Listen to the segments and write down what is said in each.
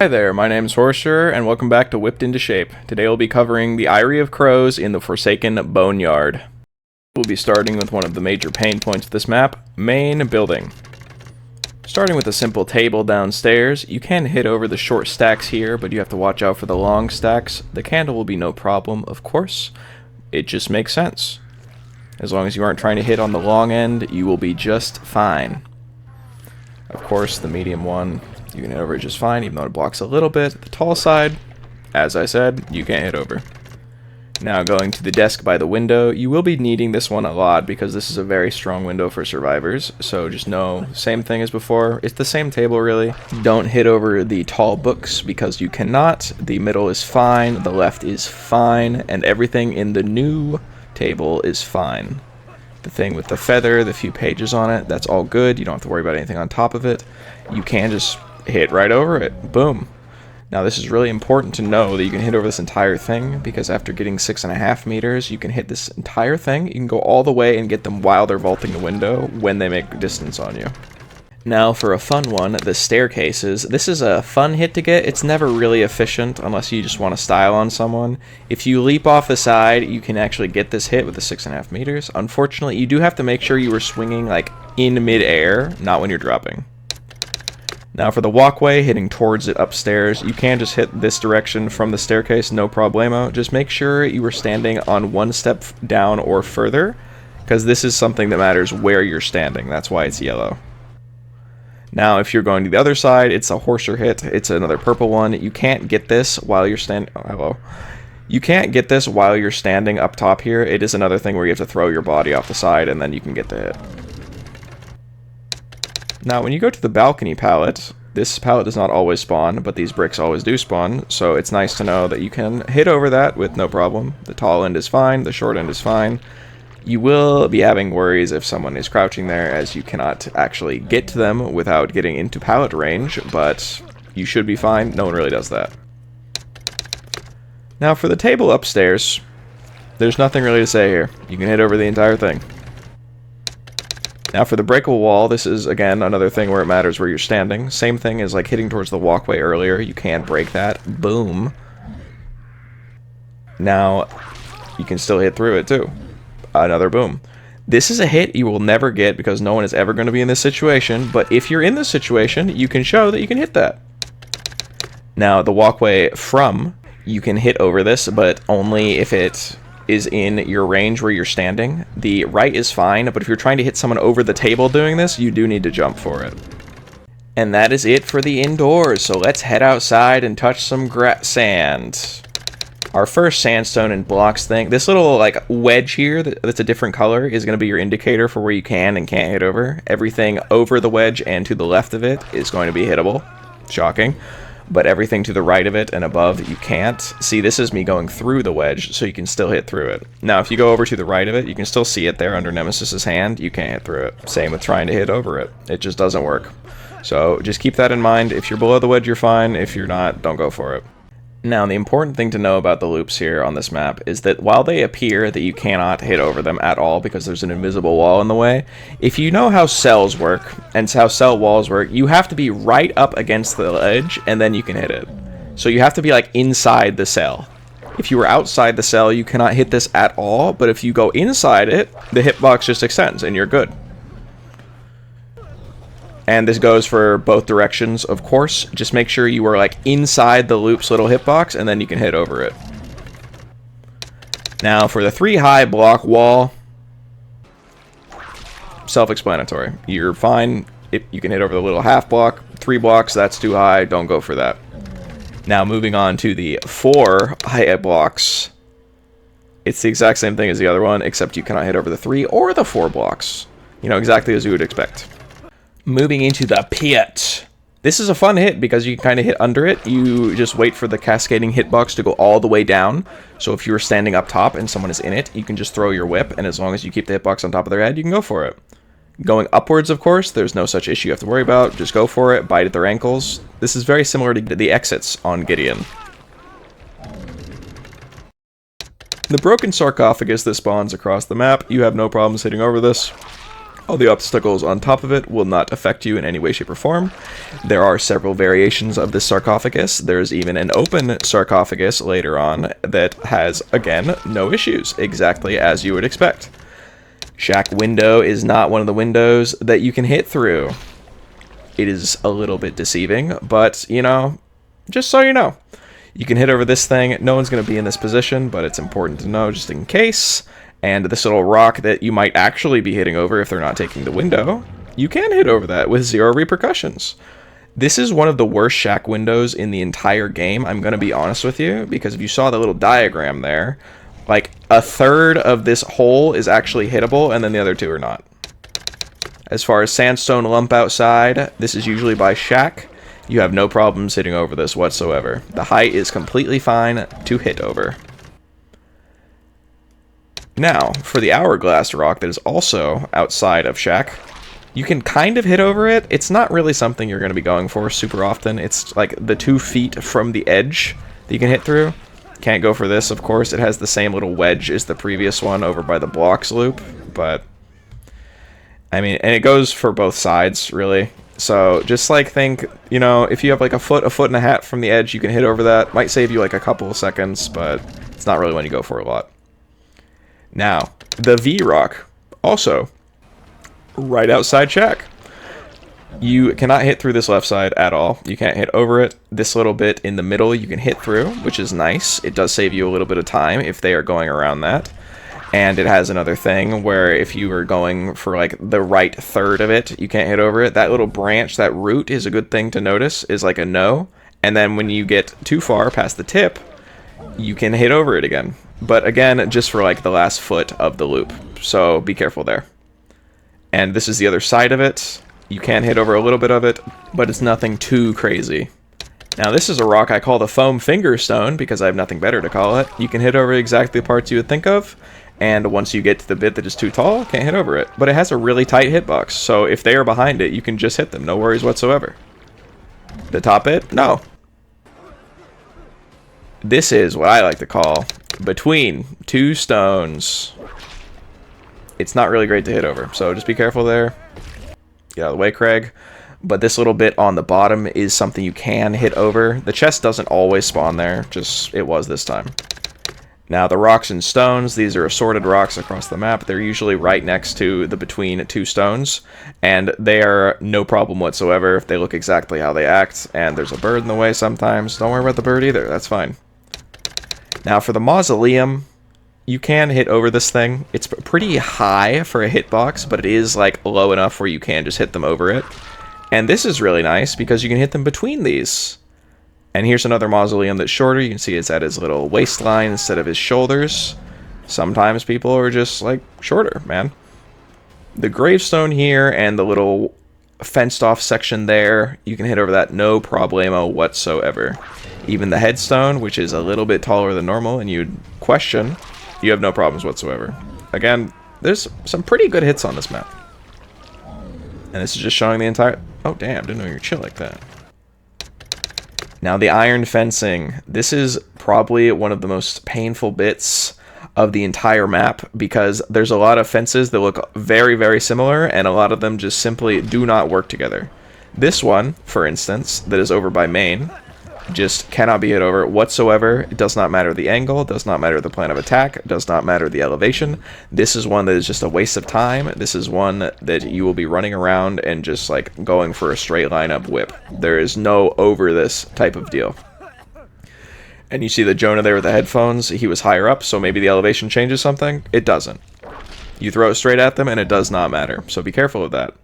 Hi there, my name's Horser, and welcome back to Whipped into Shape. Today we'll be covering the Eyrie of Crows in the Forsaken Boneyard. We'll be starting with one of the major pain points of this map, main building. Starting with a simple table downstairs, you can hit over the short stacks here, but you have to watch out for the long stacks. The candle will be no problem, of course. It just makes sense. As long as you aren't trying to hit on the long end, you will be just fine. Of course, the medium one, you can hit over it just fine, even though it blocks a little bit. The tall side, as I said, you can't hit over. Now going to the desk by the window, you will be needing this one a lot because this is a very strong window for survivors. So just know, same thing as before, it's the same table really. Don't hit over the tall books because you cannot. The middle is fine, the left is fine, and everything in the new table is fine. The thing with the feather, the few pages on it, that's all good. You don't have to worry about anything on top of it. You can just hit right over it. Boom. Now this is really important to know that you can hit over this entire thing, because after getting 6.5 meters, you can hit this entire thing. You can go all the way and get them while they're vaulting the window when they make distance on you. Now for a fun one, the staircases. This is a fun hit to get. It's never really efficient unless you just want to style on someone. If you leap off the side, you can actually get this hit with the 6.5 meters. Unfortunately, you do have to make sure you are swinging like in mid-air, not when you're dropping. Now for the walkway, hitting towards it upstairs, you can just hit this direction from the staircase, no problemo. Just make sure you are standing on one step down or further, because this is something that matters where you're standing. That's why it's yellow. Now if you're going to the other side, it's a Horser hit. It's another purple one. You can't get this while you're standing... Oh, hello. You can't get this while you're standing up top here. It is another thing where you have to throw your body off the side and then you can get the hit. Now, when you go to the balcony pallet, this pallet does not always spawn, but these bricks always do spawn, so it's nice to know that you can hit over that with no problem. The tall end is fine, the short end is fine. You will be having worries if someone is crouching there, as you cannot actually get to them without getting into pallet range, but you should be fine. No one really does that. Now, for the table upstairs, there's nothing really to say here. You can hit over the entire thing. Now for the breakable wall, this is, again, another thing where it matters where you're standing. Same thing as like hitting towards the walkway earlier. You can break that. Boom. Now, you can still hit through it too. Another boom. This is a hit you will never get because no one is ever going to be in this situation, but if you're in this situation, you can show that you can hit that. Now, the walkway from, you can hit over this, but only if it is in your range where you're standing. The right is fine, but if you're trying to hit someone over the table doing this, you do need to jump for it. And that is it for the indoors, so let's head outside and touch some sand. Our first sandstone and blocks thing, this little like wedge here that's a different color is going to be your indicator for where you can and can't hit over. Everything over the wedge and to the left of it is going to be hittable. Shocking. But everything to the right of it and above, you can't. See, this is me going through the wedge, so you can still hit through it. Now, if you go over to the right of it, you can still see it there under Nemesis's hand. You can't hit through it. Same with trying to hit over it. It just doesn't work. So just keep that in mind. If you're below the wedge, you're fine. If you're not, don't go for it. Now, the important thing to know about the loops here on this map is that while they appear that you cannot hit over them at all because there's an invisible wall in the way, if you know how cells work and how cell walls work, you have to be right up against the ledge and then you can hit it. So you have to be like inside the cell. If you were outside the cell, you cannot hit this at all, but if you go inside it, the hitbox just extends and you're good. And this goes for both directions, of course. Just make sure you are like inside the loop's little hitbox, and then you can hit over it. Now, for the 3-high block wall, self-explanatory. You're fine. You can hit over the little half block. 3 blocks, that's too high. Don't go for that. Now, moving on to the 4 high blocks. It's the exact same thing as the other one, except you cannot hit over the 3 or the 4 blocks. You know, exactly as you would expect. Moving into the pit. This is a fun hit because you can kind of hit under it. You just wait for the cascading hitbox to go all the way down. So if you're standing up top and someone is in it, you can just throw your whip, and as long as you keep the hitbox on top of their head, you can go for it. Going upwards, of course, there's no such issue you have to worry about. Just go for it, bite at their ankles. This is very similar to the exits on Gideon. The broken sarcophagus that spawns across the map, you have no problems hitting over this. All the obstacles on top of it will not affect you in any way, shape, or form. There are several variations of this sarcophagus. There's even an open sarcophagus later on that has, again, no issues, exactly as you would expect. Shack window is not one of the windows that you can hit through. It is a little bit deceiving, but, you know, just so you know. You can hit over this thing. No one's going to be in this position, but it's important to know just in case. And this little rock that you might actually be hitting over if they're not taking the window, you can hit over that with 0 repercussions. This is one of the worst shack windows in the entire game, I'm going to be honest with you, because if you saw the little diagram there, like a third of this hole is actually hittable, and then the other 2 are not. As far as sandstone lump outside, this is usually by shack. You have no problems hitting over this whatsoever. The height is completely fine to hit over. Now, for the hourglass rock that is also outside of shack, you can kind of hit over it. It's not really something you're going to be going for super often. It's like the 2 feet from the edge that you can hit through. Can't go for this, of course. It has the same little wedge as the previous one over by the blocks loop, but I mean, and it goes for both sides, really. So just like think, you know, if you have like a foot and a half from the edge, you can hit over that. Might save you like a couple of seconds, but it's not really one you go for a lot. Now, the V-Rock, also right outside shack. You cannot hit through this left side at all. You can't hit over it. This little bit in the middle you can hit through, which is nice. It does save you a little bit of time if they are going around that. And it has another thing where if you were going for like the right third of it, you can't hit over it. That little branch, that root is a good thing to notice, is like a no. And then when you get too far past the tip, you can hit over it again. But again, just for like the last foot of the loop. So be careful there. And this is the other side of it. You can hit over a little bit of it, but it's nothing too crazy. Now this is a rock I call the foam finger stone because I have nothing better to call it. You can hit over exactly the parts you would think of. And once you get to the bit that is too tall, can't hit over it. But it has a really tight hitbox, so if they are behind it, you can just hit them. No worries whatsoever. The top bit? No. This is what I like to call between 2 stones. It's not really great to hit over, so just be careful there. Get out of the way, Craig. But this little bit on the bottom is something you can hit over. The chest doesn't always spawn there, just it was this time. Now the rocks and stones, these are assorted rocks across the map. They're usually right next to the between 2 stones, and they are no problem whatsoever if they look exactly how they act. And there's a bird in the way sometimes. Don't worry about the bird either, that's fine. Now for the mausoleum, you can hit over this thing. It's pretty high for a hitbox, but it is like low enough where you can just hit them over it. And this is really nice because you can hit them between these. And here's another mausoleum that's shorter. You can see it's at his little waistline instead of his shoulders. Sometimes people are just, like, shorter, man. The gravestone here and the little fenced-off section there, you can hit over that no problemo whatsoever. Even the headstone, which is a little bit taller than normal, and you'd question, you have no problems whatsoever. Again, there's some pretty good hits on this map. And this is just showing the entire... Oh, damn, didn't know you were chill like that. Now, the iron fencing. This is probably one of the most painful bits of the entire map because there's a lot of fences that look very, very similar, and a lot of them just simply do not work together. This one, for instance, that is over by Maine, just cannot be hit over whatsoever. It does not matter the angle, does not matter the plan of attack, does not matter the elevation. This is one that is just a waste of time. This is one that you will be running around and just like going for a straight line up whip. There is no over this type of deal. And you see the Jonah there with the headphones. He was higher up, so maybe the elevation changes something. It doesn't. You throw it straight at them and it does not matter. So be careful of that.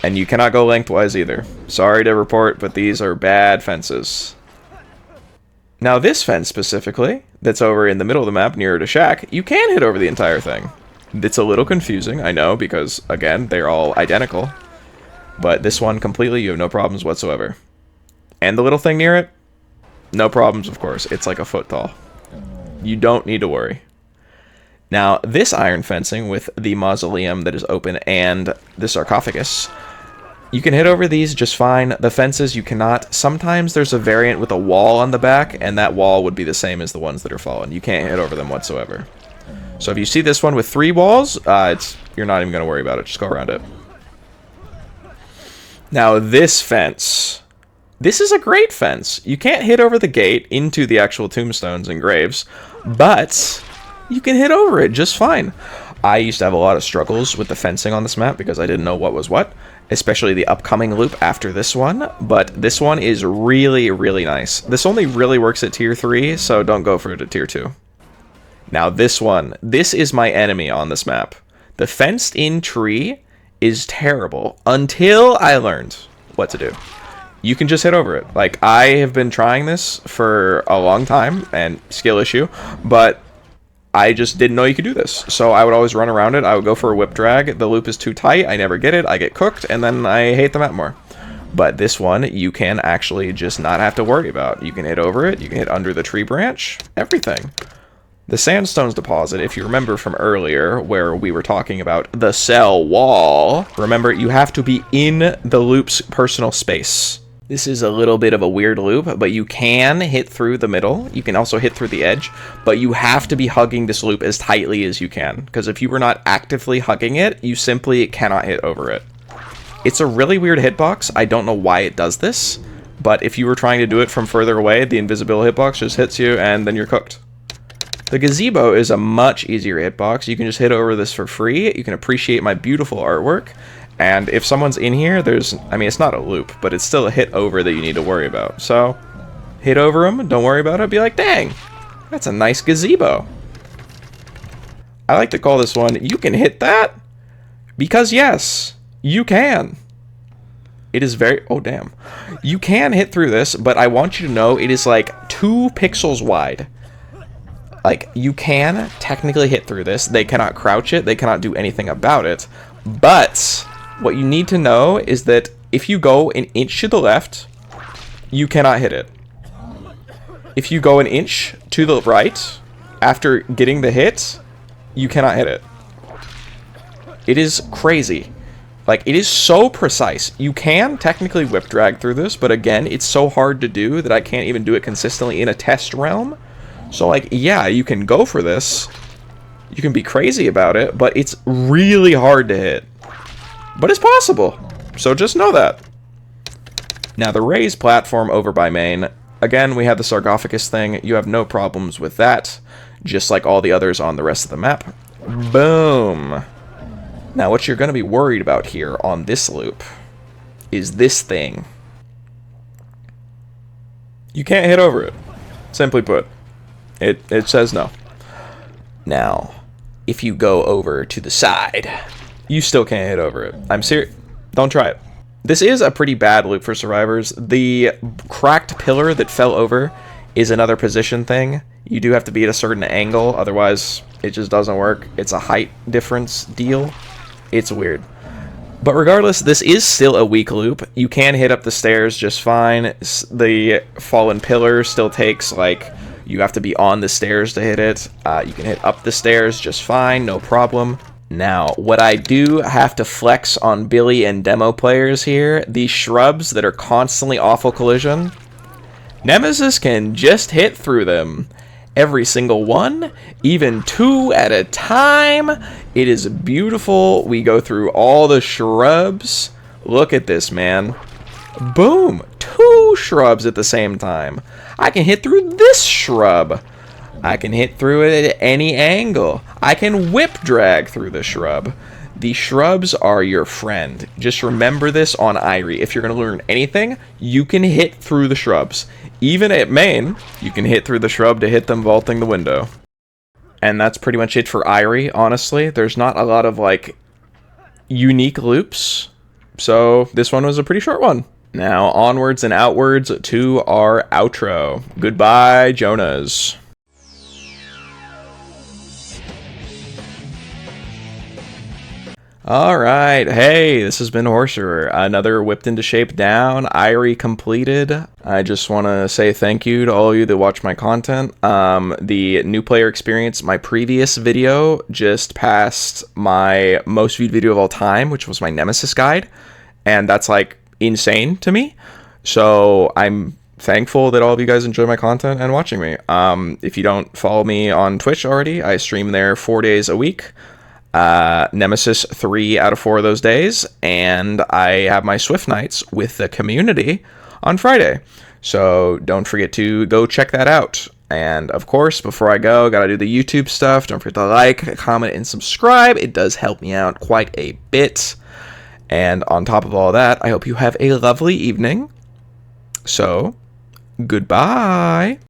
And you cannot go lengthwise either. Sorry to report, but these are bad fences. Now this fence specifically, that's over in the middle of the map nearer to shack, you can hit over the entire thing. It's a little confusing, I know, because, again, they're all identical. But this one completely, you have no problems whatsoever. And the little thing near it? No problems, of course. It's like a foot tall. You don't need to worry. Now, this iron fencing with the mausoleum that is open and the sarcophagus, you can hit over these just fine. The fences you cannot. Sometimes there's a variant with a wall on the back, and that wall would be the same as the ones that are fallen. You can't hit over them whatsoever. So if you see this one with 3 walls, it's you're not even going to worry about it. Just go around it. Now, this fence. This is a great fence. You can't hit over the gate into the actual tombstones and graves, but you can hit over it just fine. I used to have a lot of struggles with the fencing on this map because I didn't know what was what, especially the upcoming loop after this one, but this one is really, really nice. This only really works at tier 3, so don't go for it at tier 2. Now this one, this is my enemy on this map. The fenced-in tree is terrible until I learned what to do. You can just hit over it. Like, I have been trying this for a long time, and skill issue, but I just didn't know you could do this. So I would always run around it. I would go for a whip drag. The loop is too tight. I never get it. I get cooked, and then I hate the map more. But this one, you can actually just not have to worry about. You can hit over it. You can hit under the tree branch. Everything. The sandstones deposit, if you remember from earlier, where we were talking about the cell wall, remember, you have to be in the loop's personal space. This is a little bit of a weird loop, but you can hit through the middle. You can also hit through the edge, but you have to be hugging this loop as tightly as you can, because if you were not actively hugging it, you simply cannot hit over it. It's a really weird hitbox. I don't know why it does this, but if you were trying to do it from further away, the invisible hitbox just hits you, and then you're cooked. The gazebo is a much easier hitbox. You can just hit over this for free. You can appreciate my beautiful artwork. And if someone's in here, I mean, it's not a loop, but it's still a hit over that you need to worry about. So, hit over them, don't worry about it, be like, dang, that's a nice gazebo. I like to call this one, you can hit that? Because yes, you can. It is very, oh damn. You can hit through this, but I want you to know it is like 2 pixels wide. Like, you can technically hit through this. They cannot crouch it, they cannot do anything about it, but what you need to know is that if you go an inch to the left, you cannot hit it. If you go an inch to the right, after getting the hit, you cannot hit it. It is crazy. Like, it is so precise. You can technically whip drag through this, but again, it's so hard to do that I can't even do it consistently in a test realm. So, like, yeah, you can go for this. You can be crazy about it, but it's really hard to hit. But it's possible, so just know that. Now, the raised platform over by main, again, we have the sarcophagus thing. You have no problems with that, just like all the others on the rest of the map. Boom. Now, what you're going to be worried about here on this loop is this thing. You can't hit over it, simply put. It says no. Now, if you go over to the side, you still can't hit over it. I'm serious. Don't try it. This is a pretty bad loop for survivors. The cracked pillar that fell over is another position thing. You do have to be at a certain angle, otherwise it just doesn't work. It's a height difference deal. It's weird. But regardless, this is still a weak loop. You can hit up the stairs just fine. The fallen pillar still takes, like, you have to be on the stairs to hit it. You can hit up the stairs just fine, no problem. Now, what I do have to flex on Billy and demo players here, these shrubs that are constantly awful collision, Nemesis can just hit through them. Every single one, even 2 at a time. It is beautiful. We go through all the shrubs. Look at this, man. Boom! 2 shrubs at the same time. I can hit through this shrub. I can hit through it at any angle. I can whip drag through the shrub. The shrubs are your friend. Just remember this on Eyrie. If you're going to learn anything, you can hit through the shrubs. Even at main, you can hit through the shrub to hit them vaulting the window. And that's pretty much it for Eyrie, honestly. There's not a lot of, like, unique loops. So this one was a pretty short one. Now, onwards and outwards to our outro. Goodbye, Jonas. Alright, hey, this has been Horserer. Another Whipped Into Shape down, Eyrie completed. I just want to say thank you to all of you that watch my content. The new player experience, my previous video, just passed my most viewed video of all time, which was my Nemesis guide. And that's, like, insane to me. So I'm thankful that all of you guys enjoy my content and watching me. If you don't follow me on Twitch already, I stream there 4 days a week. Nemesis 3 out of 4 of those days, and I have my Swift Nights with the community on Friday. So don't forget to go check that out. And of course, before I go, gotta do the YouTube stuff. Don't forget to like, comment, and subscribe. It does help me out quite a bit. And on top of all that, I hope you have a lovely evening. So, goodbye.